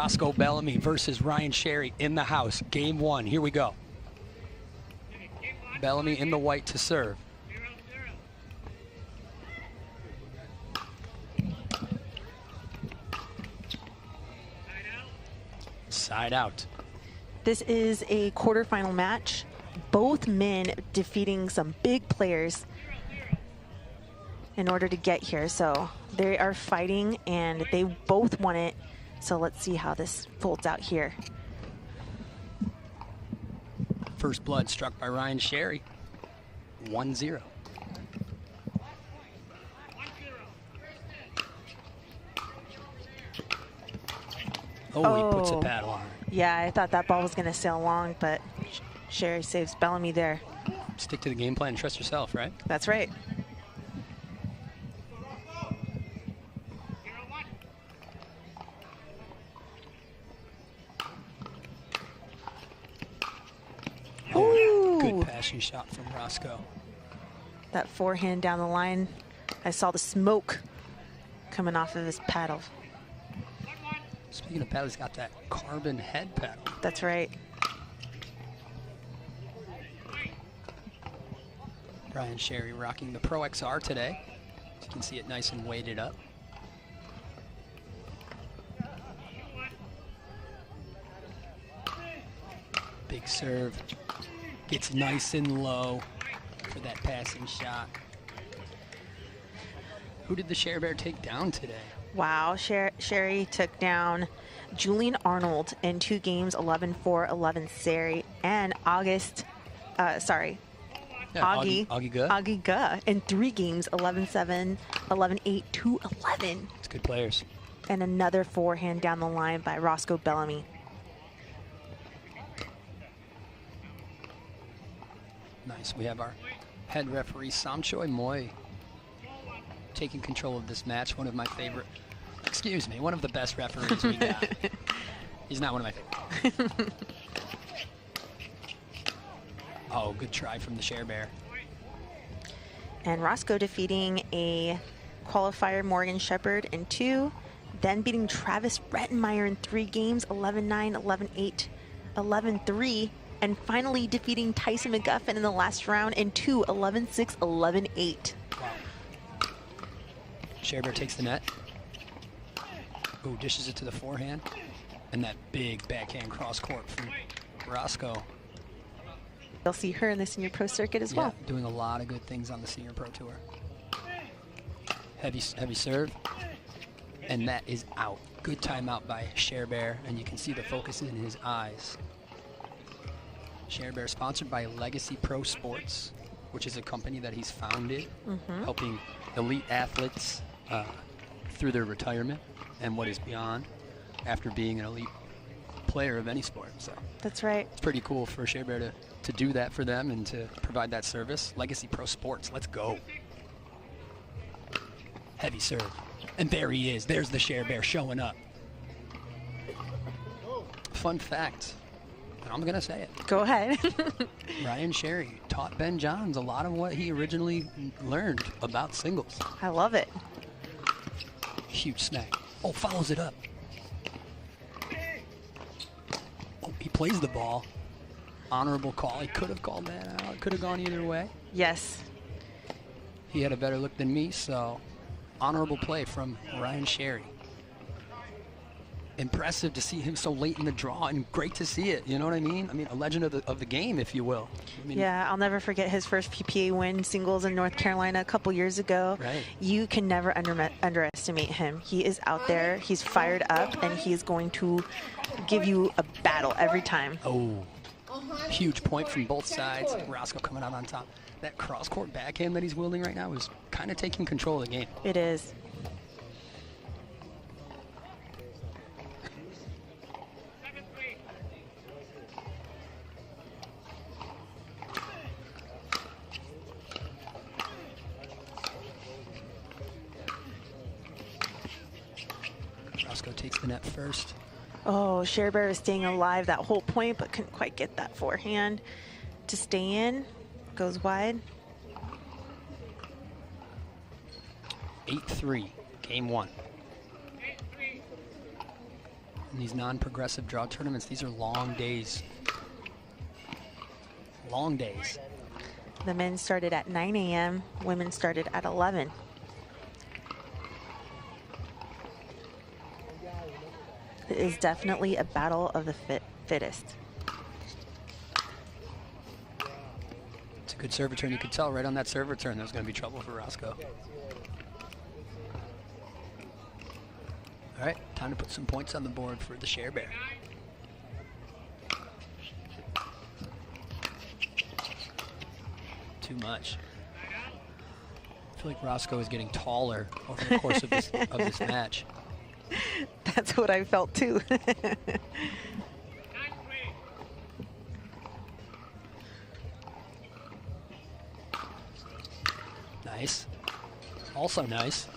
Roscoe Bellamy versus Ryan Sherry in the house. Game 1. Here we go. Bellamy in the white to serve. Side out. This is a quarterfinal match. Both men defeating some big players in order to get here. So they are fighting and they both won it. So let's see how this folds out here. First blood struck by Ryan Sherry. 1-0. Oh, he puts a paddle on her. Yeah, I thought that ball was going to sail long, but Sherry saves Bellamy there. Stick to the game plan and trust yourself, right? That's right. Oh, good passing shot from Roscoe. That forehand down the line. I saw the smoke coming off of his paddle. Speaking of paddle, he's got that carbon head paddle. That's right. Ryan Sherry rocking the Pro XR today. As you can see it nice and weighted up. Big serve. Gets nice and low for that passing shot. Who did the Share Bear take down today? Wow, Sherry took down Julian Arnold in 2 games, 11-4, 11-0, and Augie Guh in 3 games, 11-7, 11-8, 2-11. It's good players. And another forehand down the line by Roscoe Bellamy. Nice. We have our head referee, Samchoy Moy, taking control of this match. One of my favorite, one of the best referees we got. He's not one of my favorites. Oh, good try from the Share Bear. And Roscoe defeating a qualifier, Morgan Shepard, in 2, then beating Travis Rettenmeyer in 3 games, 11-9, 11-8, 11-3, and finally defeating Tyson McGuffin in the last round in 2, 11-6, 11-8. Wow. Share Bear takes the net. Ooh, dishes it to the forehand. And that big backhand cross court from Roscoe. You'll see her in the Senior Pro circuit as well. Doing a lot of good things on the Senior Pro Tour. Heavy serve. And that is out. Good timeout by Share Bear, and you can see the focus in his eyes. Share Bear sponsored by Legacy Pro Sports, which is a company that he's founded, helping elite athletes through their retirement and what is beyond after being an elite player of any sport. So that's right. It's pretty cool for Share Bear to do that for them and to provide that service. Legacy Pro Sports, let's go. Heavy serve. And there he is. There's the Share Bear showing up. Fun fact, and I'm going to say it. Go ahead. Ryan Sherry taught Ben Johns a lot of what he originally learned about singles. I love it. Huge snag. Oh, follows it up. Oh, he plays the ball. Honorable call. He could have called that out. Could have gone either way. Yes. He had a better look than me, so honorable play from Ryan Sherry. Impressive to see him so late in the draw, and great to see it. You know what I mean? I mean, a legend of the game, if you will. I mean, yeah, I'll never forget his first PPA win singles in North Carolina a couple years ago. Right. You can never underestimate him. He is out there. He's fired up, and he's going to give you a battle every time. Oh, huge point from both sides. Roscoe coming out on top. That cross-court backhand that he's wielding right now is kind of taking control of the game. It is. Roscoe takes the net first. Oh, Share Bear is staying alive that whole point, but couldn't quite get that forehand to stay in. Goes wide. 8-3, game 1. these non-progressive draw tournaments, these are long days. Long days. The men started at 9 a.m., women started at 11. It is definitely a battle of the fittest. It's a good serve return. You could tell right on that serve return there's going to be trouble for Roscoe. All right, time to put some points on the board for the Share Bear. Too much. I feel like Roscoe is getting taller over the course of this match. That's what I felt too. Nice. Also nice.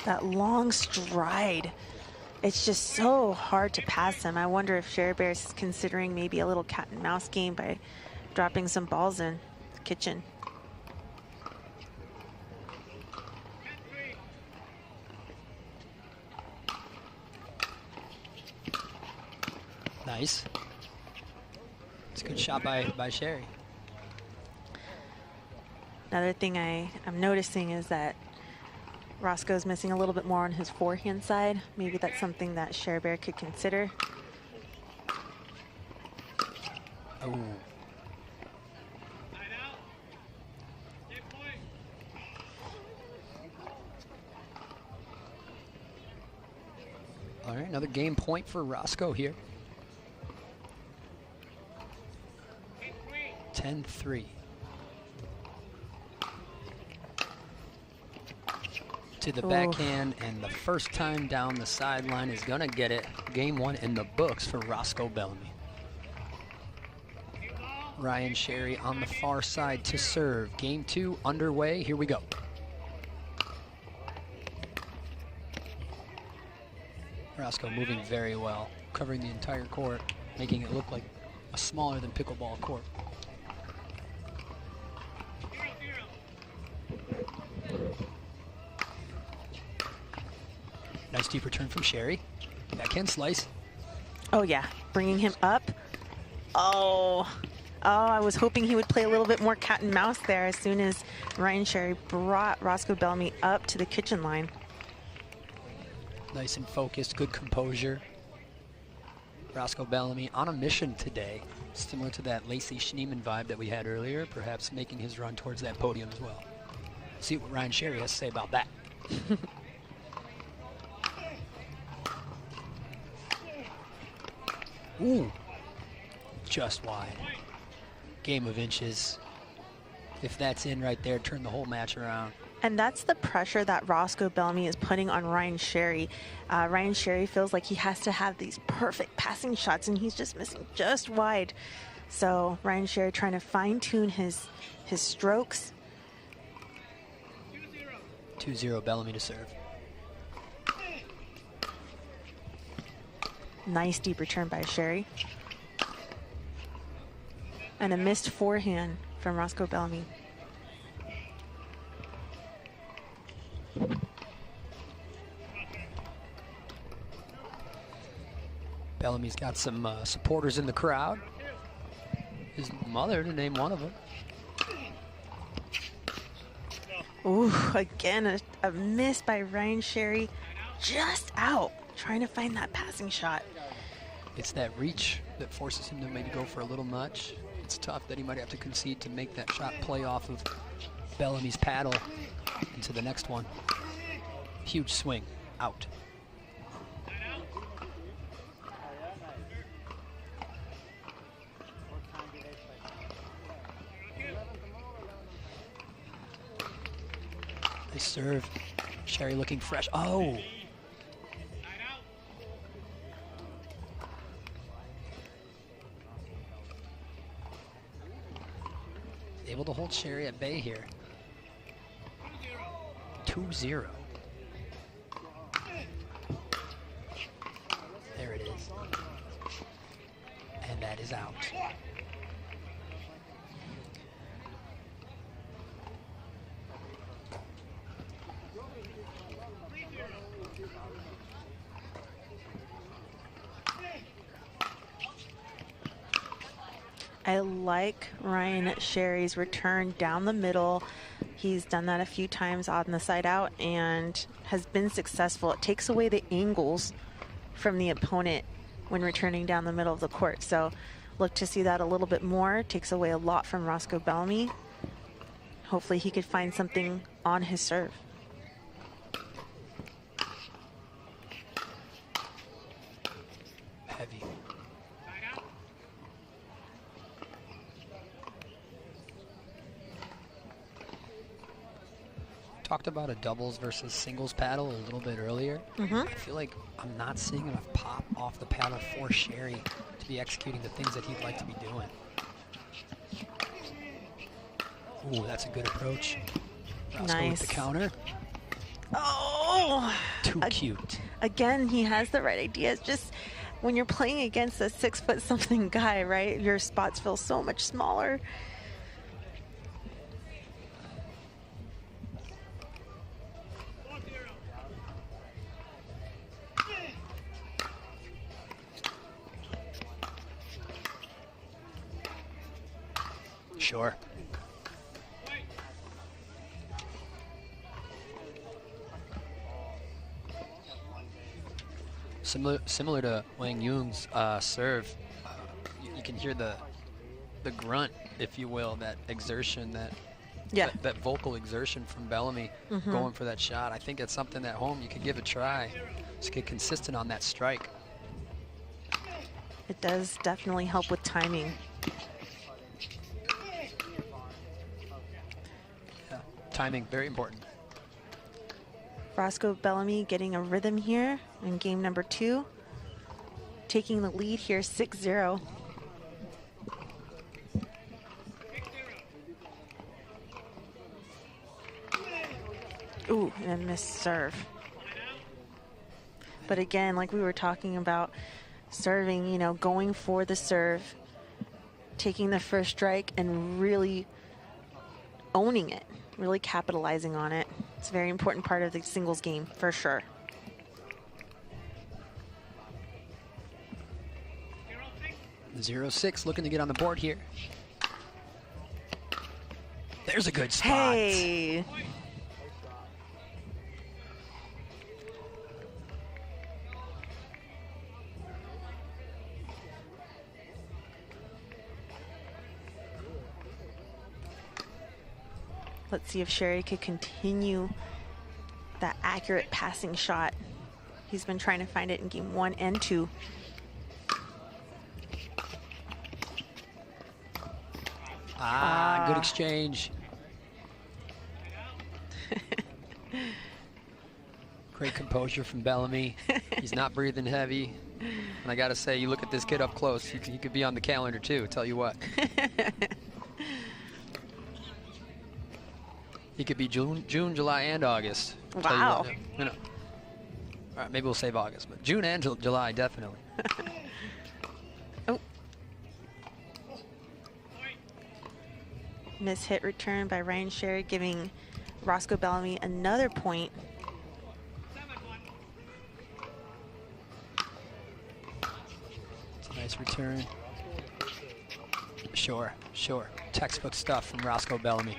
That long stride. It's just so hard to pass him. I wonder if Share Bear is considering maybe a little cat and mouse game by dropping some balls in the kitchen. Nice. It's a good shot by Sherry. Another thing I'm noticing is that Roscoe's missing a little bit more on his forehand side. Maybe that's something that Share Bear could consider. Oh. All right, another game point for Roscoe here. 10-3. To the backhand, and the first time down the sideline is gonna get it. Game one in the books for Roscoe Bellamy. Ryan Sherry on the far side to serve. Game two underway. Here we go. Roscoe moving very well, covering the entire court, making it look like a smaller than pickleball court. Nice deep return from Sherry. Backhand slice. Oh yeah, bringing him up. Oh, I was hoping he would play a little bit more cat and mouse there as soon as Ryan Sherry brought Roscoe Bellamy up to the kitchen line. Nice and focused, good composure. Roscoe Bellamy on a mission today, similar to that Lacey Schneeman vibe that we had earlier, perhaps making his run towards that podium as well. See what Ryan Sherry has to say about that. Ooh, just wide. Game of inches. If that's in right there, turn the whole match around. And that's the pressure that Roscoe Bellamy is putting on Ryan Sherry. Ryan Sherry feels like he has to have these perfect passing shots, and he's just missing just wide. So Ryan Sherry trying to fine-tune his strokes. 2-0 Bellamy to serve. Nice deep return by Sherry. And a missed forehand from Roscoe Bellamy. Bellamy's got some supporters in the crowd. His mother, to name one of them. Ooh, again, a miss by Ryan Sherry. Just out, trying to find that passing shot. It's that reach that forces him to maybe go for a little much. It's tough that he might have to concede to make that shot play off of Bellamy's paddle into the next one. Huge swing, out. They serve. Sherry looking fresh. Oh! Able to hold Sherry at bay here. 2-0. There it is. And that is out. I like Ryan Sherry's return down the middle. He's done that a few times on the side out and has been successful. It takes away the angles from the opponent when returning down the middle of the court. So look to see that a little bit more. It takes away a lot from Roscoe Bellamy. Hopefully he could find something on his serve. Heavy. Talked about a doubles versus singles paddle a little bit earlier. I feel like I'm not seeing enough pop off the paddle for Sherry to be executing the things that he'd like to be doing. Ooh, that's a good approach. Roscoe with the counter. Oh! Too cute. Again, he has the right idea. It's just when you're playing against a 6-foot-something guy, right? Your spots feel so much smaller. Sure. Similar to Wang Yun's serve, you can hear the grunt, if you will, that exertion, that vocal exertion from Bellamy going for that shot. I think it's something at home you could give a try. Just get consistent on that strike. It does definitely help with timing. Yeah, timing, very important. Roscoe Bellamy getting a rhythm here in game number 2. Taking the lead here, 6-0. Ooh, and a missed serve. But again, like we were talking about, serving, you know, going for the serve, taking the first strike and really owning it, really capitalizing on it. It's a very important part of the singles game, for sure. The 0-6 looking to get on the board here. There's a good spot. Hey. Let's see if Sherry could continue that accurate passing shot. He's been trying to find it in game 1 and 2. Good exchange. Great composure from Bellamy. He's not breathing heavy. And I got to say, you look at this kid up close, he could be on the calendar too, tell you what. He could be June, July, and August. Wow. You know. All right, maybe we'll save August, but June and July, definitely. Oh. Miss hit return by Ryan Sherry, giving Roscoe Bellamy another point. It's a nice return. Sure, sure. Textbook stuff from Roscoe Bellamy.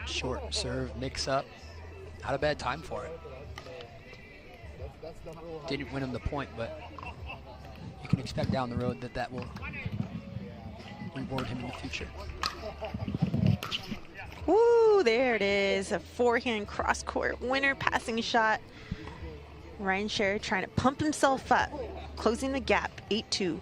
Short serve, mix up. Not a bad time for it. Didn't win him the point, but you can expect down the road that will reward him in the future. Woo, there it is. A forehand cross-court winner passing shot. Ryan Sherry trying to pump himself up, closing the gap, 8-2.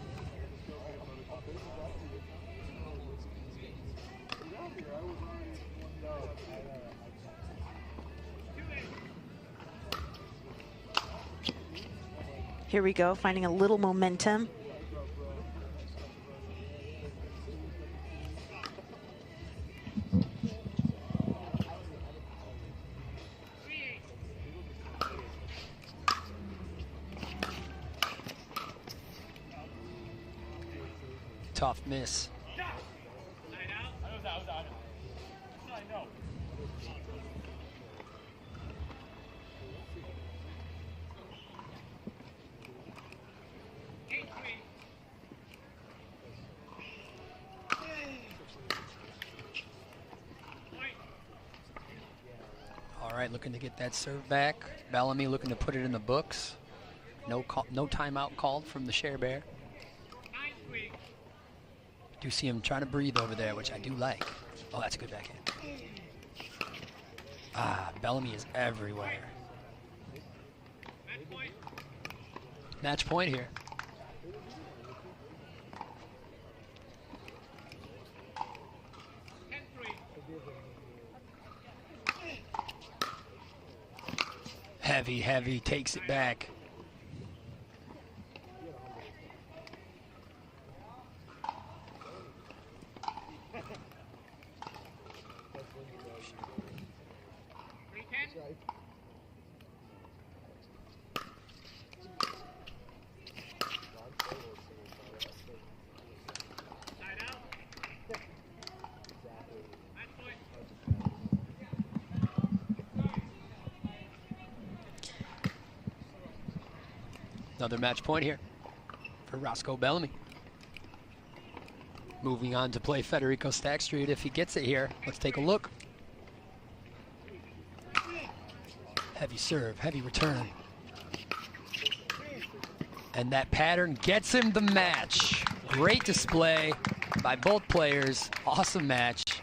Here we go, finding a little momentum. Tough miss. All right, looking to get that serve back. Bellamy looking to put it in the books. No timeout called from the Share Bear. Do see him trying to breathe over there, which I do like. Oh, that's a good backhand. Ah, Bellamy is everywhere. Match point here. Heavy, takes it back. Another match point here for Roscoe Bellamy. Moving on to play Federico Stack Street if he gets it here. Let's take a look. Heavy serve, heavy return. And that pattern gets him the match. Great display by both players. Awesome match.